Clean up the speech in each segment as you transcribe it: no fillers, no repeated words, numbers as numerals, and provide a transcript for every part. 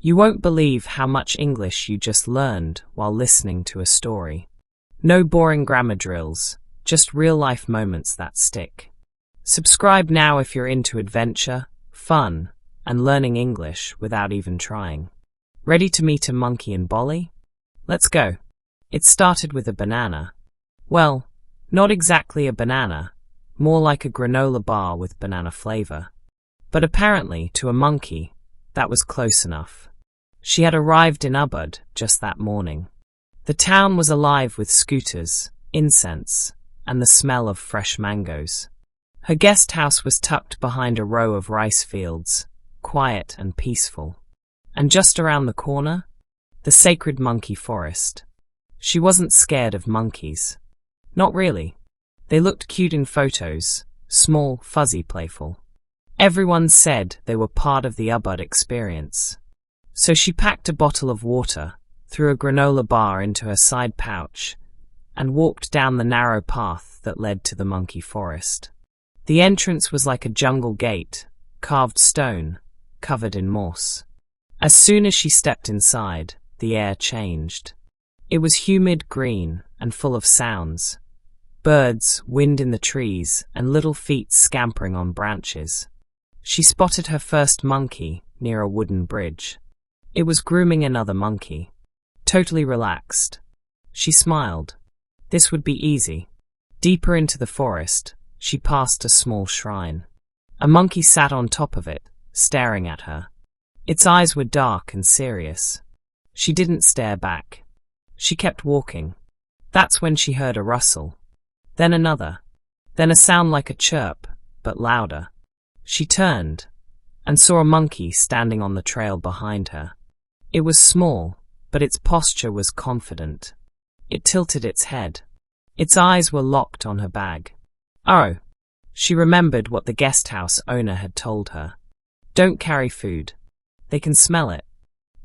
You won't believe how much English you just learned while listening to a story. No boring grammar drills, just real-life moments that stick. Subscribe now if you're into adventure, fun, and learning English without even trying. Ready to meet a monkey in Bali? Let's go. It started with a banana. Well, not exactly a banana, more like a granola bar with banana flavor. But apparently, to a monkey, that was close enough. She had arrived in Ubud just that morning. The town was alive with scooters, incense, and the smell of fresh mangoes. Her guest house was tucked behind a row of rice fields, quiet and peaceful. And just around the corner, the sacred monkey forest. She wasn't scared of monkeys. Not really. They looked cute in photos, small, fuzzy, playful. Everyone said they were part of the Ubud experience. So she packed a bottle of water, threw a granola bar into her side pouch, and walked down the narrow path that led to the monkey forest. The entrance was like a jungle gate, carved stone, covered in moss. As soon as she stepped inside, the air changed. It was humid, green, and full of sounds. Birds, wind in the trees, and little feet scampering on branches. She spotted her first monkey near a wooden bridge. It was grooming another monkey. Totally relaxed. She smiled. This would be easy. Deeper into the forest, she passed a small shrine. A monkey sat on top of it, staring at her. Its eyes were dark and serious. She didn't stare back. She kept walking. That's when she heard a rustle. Then another. Then a sound like a chirp, but louder. She turned and saw a monkey standing on the trail behind her. It was small, but its posture was confident. It tilted its head. Its eyes were locked on her bag. Oh! She remembered what the guest house owner had told her. Don't carry food. They can smell it,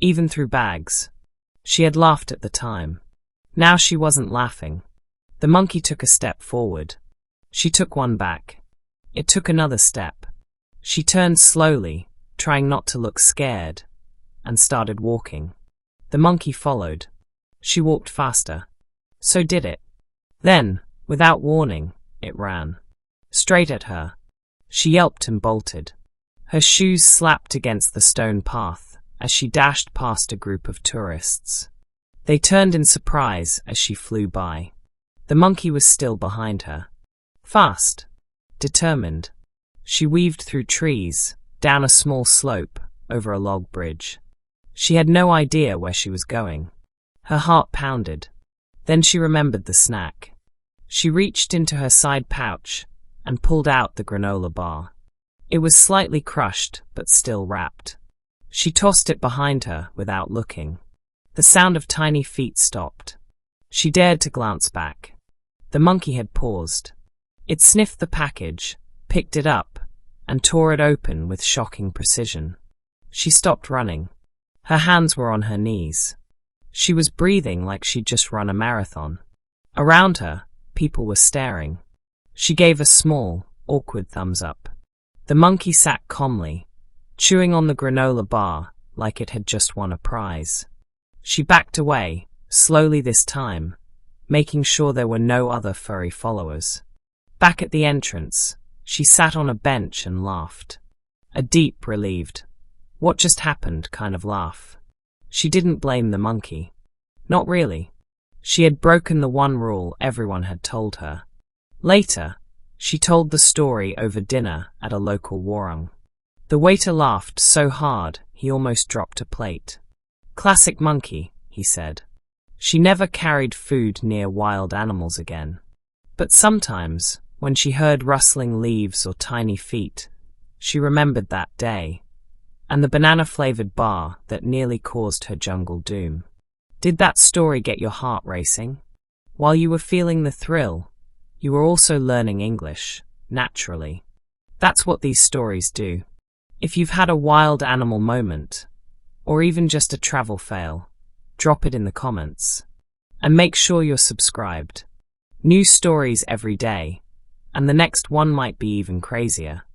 even through bags. She had laughed at the time. Now she wasn't laughing. The monkey took a step forward. She took one back. It took another step. She turned slowly, trying not to look scared, and started walking. The monkey followed. She walked faster. So did it. Then, without warning, it ran. Straight at her. She yelped and bolted. Her shoes slapped against the stone path as she dashed past a group of tourists. They turned in surprise as she flew by. The monkey was still behind her. Fast. Determined. She weaved through trees, down a small slope, over a log bridge. She had no idea where she was going. Her heart pounded. Then she remembered the snack. She reached into her side pouch and pulled out the granola bar. It was slightly crushed, but still wrapped. She tossed it behind her without looking. The sound of tiny feet stopped. She dared to glance back. The monkey had paused. It sniffed the package, picked it up, and tore it open with shocking precision. She stopped running. Her hands were on her knees. She was breathing like she'd just run a marathon. Around her, people were staring. She gave a small, awkward thumbs up. The monkey sat calmly, chewing on the granola bar like it had just won a prize. She backed away, slowly this time, making sure there were no other furry followers. Back at the entrance, she sat on a bench and laughed. A deep, relieved, what just happened kind of laugh. She didn't blame the monkey. Not really. She had broken the one rule everyone had told her. Later, she told the story over dinner at a local warung. The waiter laughed so hard he almost dropped a plate. Classic monkey, he said. She never carried food near wild animals again. But sometimes, when she heard rustling leaves or tiny feet, she remembered that day, and the banana-flavored bar that nearly caused her jungle doom. Did that story get your heart racing? While you were feeling the thrill, you were also learning English, naturally. That's what these stories do. If you've had a wild animal moment, or even just a travel fail, drop it in the comments. And make sure you're subscribed. New stories every day, and the next one might be even crazier.